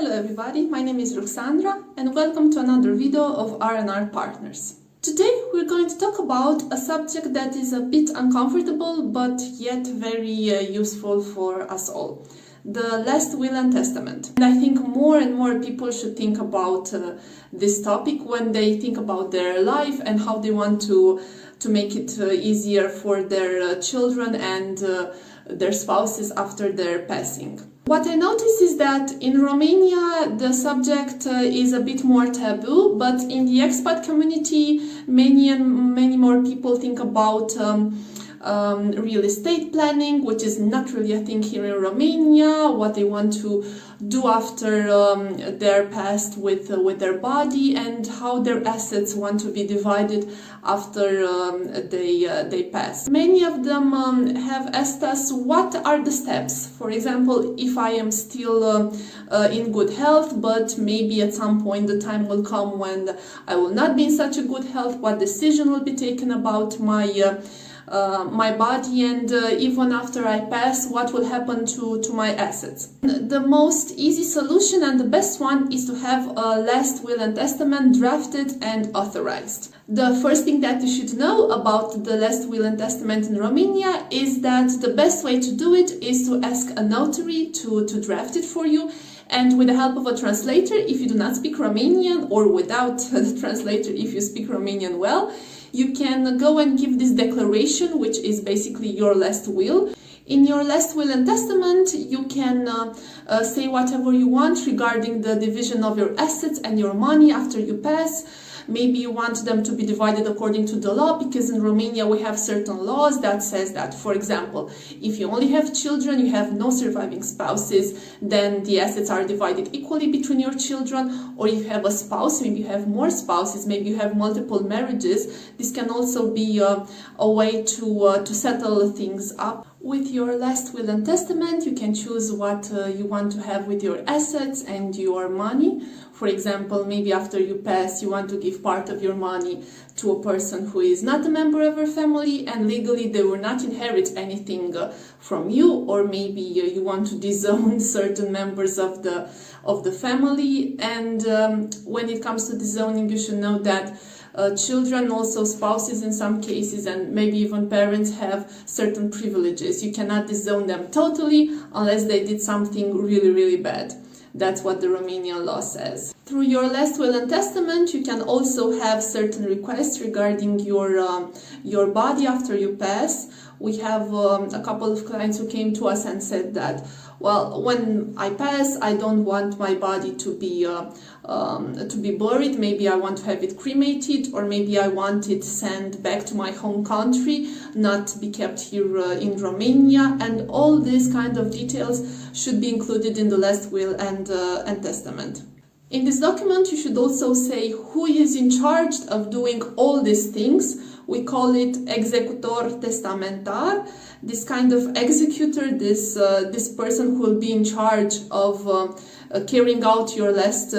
Hello everybody, my name is Ruxandra and welcome to another video of R&R Partners. Today we're going to talk about a subject that is a bit uncomfortable but yet very useful for us all. The last will and testament. And I think more and more people should think about this topic when they think about their life and how they want to make it easier for their children and their spouses after their passing. What I noticed is that in Romania the subject is a bit more taboo, but in the expat community many more people think about real estate planning, which is not really a thing here in Romania, what they want to do after they're passed with their body and how their assets want to be divided after they pass. Many of them have asked us what are the steps. For example, if I am still in good health, but maybe at some point the time will come when I will not be in such a good health, what decision will be taken about my body, and even after I pass, what will happen to my assets. The most easy solution and the best one is to have a last will and testament drafted and authorized. The first thing that you should know about the last will and testament in Romania is that the best way to do it is to ask a notary to draft it for you, and with the help of a translator if you do not speak Romanian, or without the translator if you speak Romanian well. You can go and give this declaration, which is basically your last will. In your last will and testament, you can say whatever you want regarding the division of your assets and your money after you pass. Maybe you want them to be divided according to the law, because in Romania we have certain laws that says that, for example, if you only have children, you have no surviving spouses, then the assets are divided equally between your children. Or if you have a spouse, maybe you have more spouses, maybe you have multiple marriages, this can also be a way to settle things up. With your last will and testament, you can choose what you want to have with your assets and your money. For example, maybe after you pass, you want to give part of your money to a person who is not a member of your family and legally they will not inherit anything from you, or maybe you want to disown certain members of the family. And when it comes to disowning, you should know that children, also spouses in some cases, and maybe even parents have certain privileges. You cannot disown them totally unless they did something really bad. That's what the Romanian law says. Through your last will and testament, you can also have certain requests regarding your body after you pass. We have a couple of clients who came to us and said that, well, when I pass, I don't want my body to be buried. Maybe I want to have it cremated, or maybe I want it sent back to my home country, not be kept here in Romania. And all these kind of details should be included in the last will and testament. In this document, you should also say who is in charge of doing all these things. We call it Executor testamentar. This kind of executor, this person who will be in charge of carrying out your last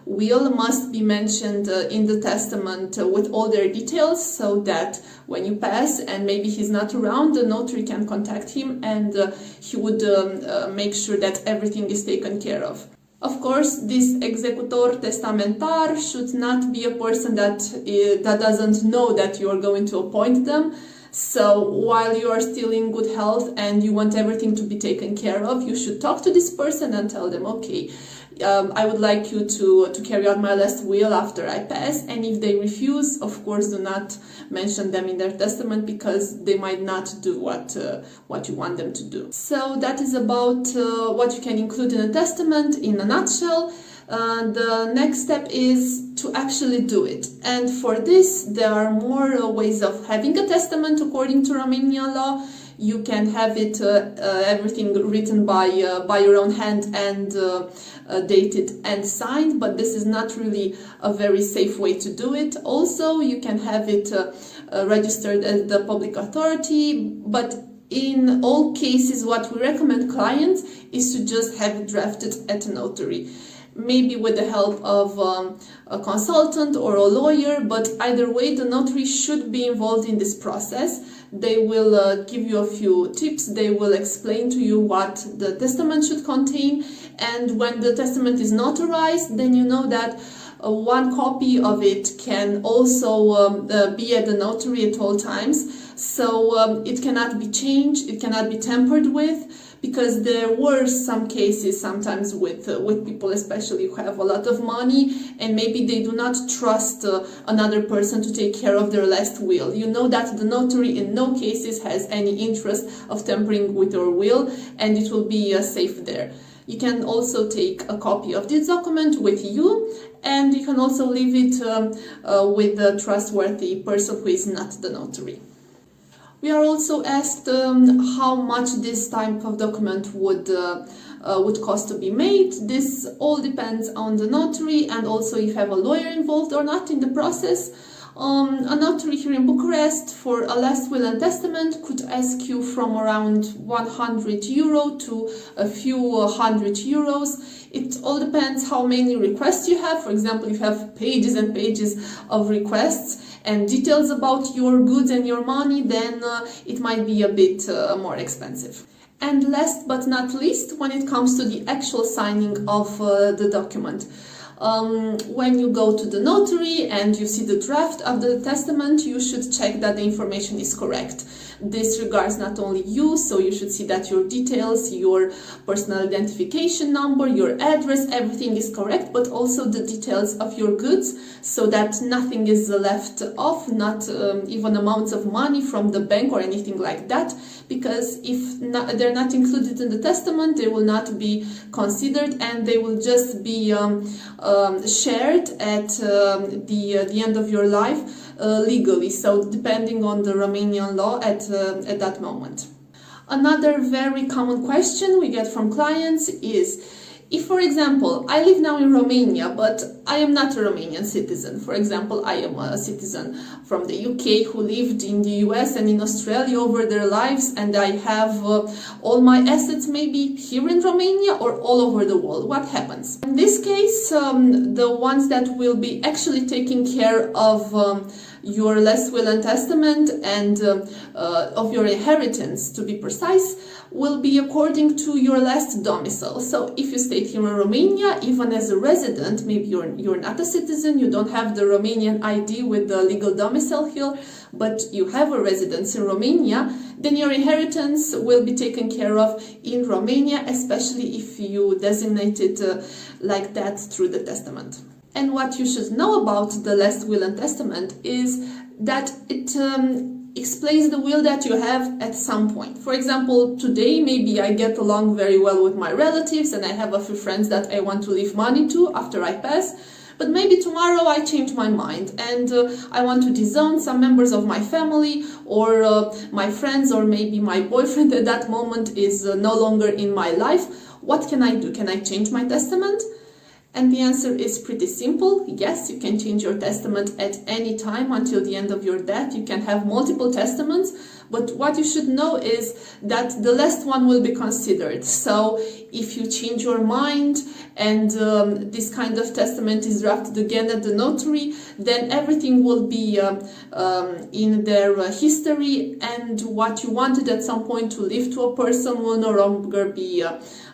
will, must be mentioned in the testament with all their details, so that when you pass and maybe he's not around, the notary can contact him and he would make sure that everything is taken care of. Of course, this executor testamentar should not be a person that doesn't know that you are going to appoint them. So while you are still in good health and you want everything to be taken care of, you should talk to this person and tell them, okay, I would like you to carry out my last will after I pass. And if they refuse, of course, do not mention them in their testament, because they might not do what you want them to do. So that is about what you can include in a testament in a nutshell. The next step is to actually do it, and for this there are more ways of having a testament according to Romanian law. You can have it everything written by your own hand and dated and signed, but this is not really a very safe way to do it. Also, you can have it registered as the public authority, but in all cases what we recommend clients is to just have it drafted at a notary. Maybe with the help of a consultant or a lawyer, but either way the notary should be involved in this process. They will give you a few tips. They will explain to you what the testament should contain, and when the testament is notarized, then you know that one copy of it can also be at the notary at all times. So it cannot be changed, it cannot be tampered with, because there were some cases sometimes with people, especially who have a lot of money, and maybe they do not trust another person to take care of their last will. You know that the notary in no cases has any interest of tampering with your will, and it will be safe there. You can also take a copy of this document with you, and you can also leave it with a trustworthy person who is not the notary. We are also asked how much this type of document would cost to be made. This all depends on the notary, and also if you have a lawyer involved or not in the process. A notary here in Bucharest for a last will and testament could ask you from around 100 euro to a few hundred euros. It all depends how many requests you have. For example, if you have pages and pages of requests and details about your goods and your money, then it might be a bit more expensive. And last but not least, when it comes to the actual signing of the document. When you go to the notary and you see the draft of the testament, you should check that the information is correct. This regards not only you, so you should see that your details, your personal identification number, your address, everything is correct, but also the details of your goods, so that nothing is left off, not even amounts of money from the bank or anything like that, because if they're not included in the testament, they will not be considered, and they will just be shared at the end of your life legally, so depending on the Romanian law at that moment. Another very common question we get from clients is, if, for example, I live now in Romania, but I am not a Romanian citizen. For example, I am a citizen from the UK who lived in the US and in Australia over their lives, and I have all my assets maybe here in Romania or all over the world. What happens? In this case, the ones that will be actually taking care of your last will and testament and of your inheritance, to be precise, will be according to your last domicile. So if you stay here in Romania, even as a resident, maybe you're not a citizen, you don't have the Romanian ID with the legal domicile here, but you have a residence in Romania, then your inheritance will be taken care of in Romania, especially if you designate it like that through the testament. And what you should know about the last will and testament is that it explains the will that you have at some point. For example, today maybe I get along very well with my relatives and I have a few friends that I want to leave money to after I pass, but maybe tomorrow I change my mind and I want to disown some members of my family or my friends, or maybe my boyfriend at that moment is no longer in my life. What can I do? Can I change my testament? And the answer is pretty simple. Yes, you can change your testament at any time until the end of your death. You can have multiple testaments, but what you should know is that the last one will be considered. So if you change your mind and this kind of testament is drafted again at the notary, then everything will be in their history, and what you wanted at some point to leave to a person will no longer be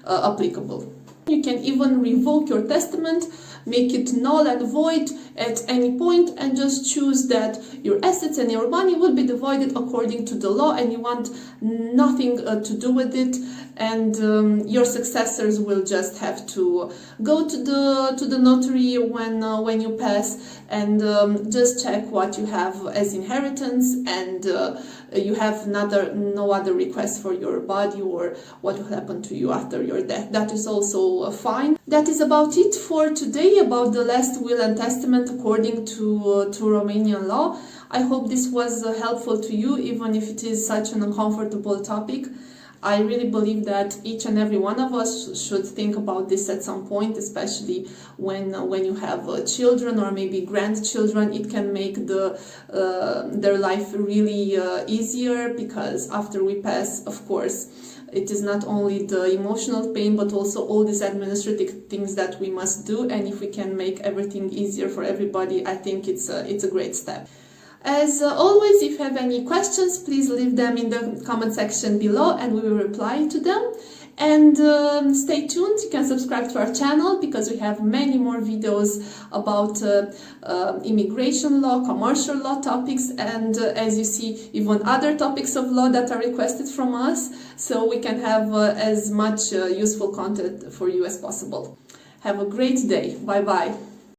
applicable. You can even revoke your testament, make it null and void at any point, and just choose that your assets and your money will be divided according to the law and you want nothing to do with it, and your successors will just have to go to the notary when you pass and just check what you have as inheritance, and you have no other requests for your body or what will happen to you after your death. That is also fine. That is about it for today about the last will and testament according to Romanian law. I hope this was helpful to you, even if it is such an uncomfortable topic. I really believe that each and every one of us should think about this at some point, especially when you have children or maybe grandchildren. It can make their life really easier, because after we pass, of course, it is not only the emotional pain, but also all these administrative things that we must do. And if we can make everything easier for everybody, I think it's a great step. As always, if you have any questions, please leave them in the comment section below and we will reply to them. And stay tuned, you can subscribe to our channel because we have many more videos about immigration law, commercial law topics, and as you see, even other topics of law that are requested from us, so we can have as much useful content for you as possible. Have a great day. Bye bye.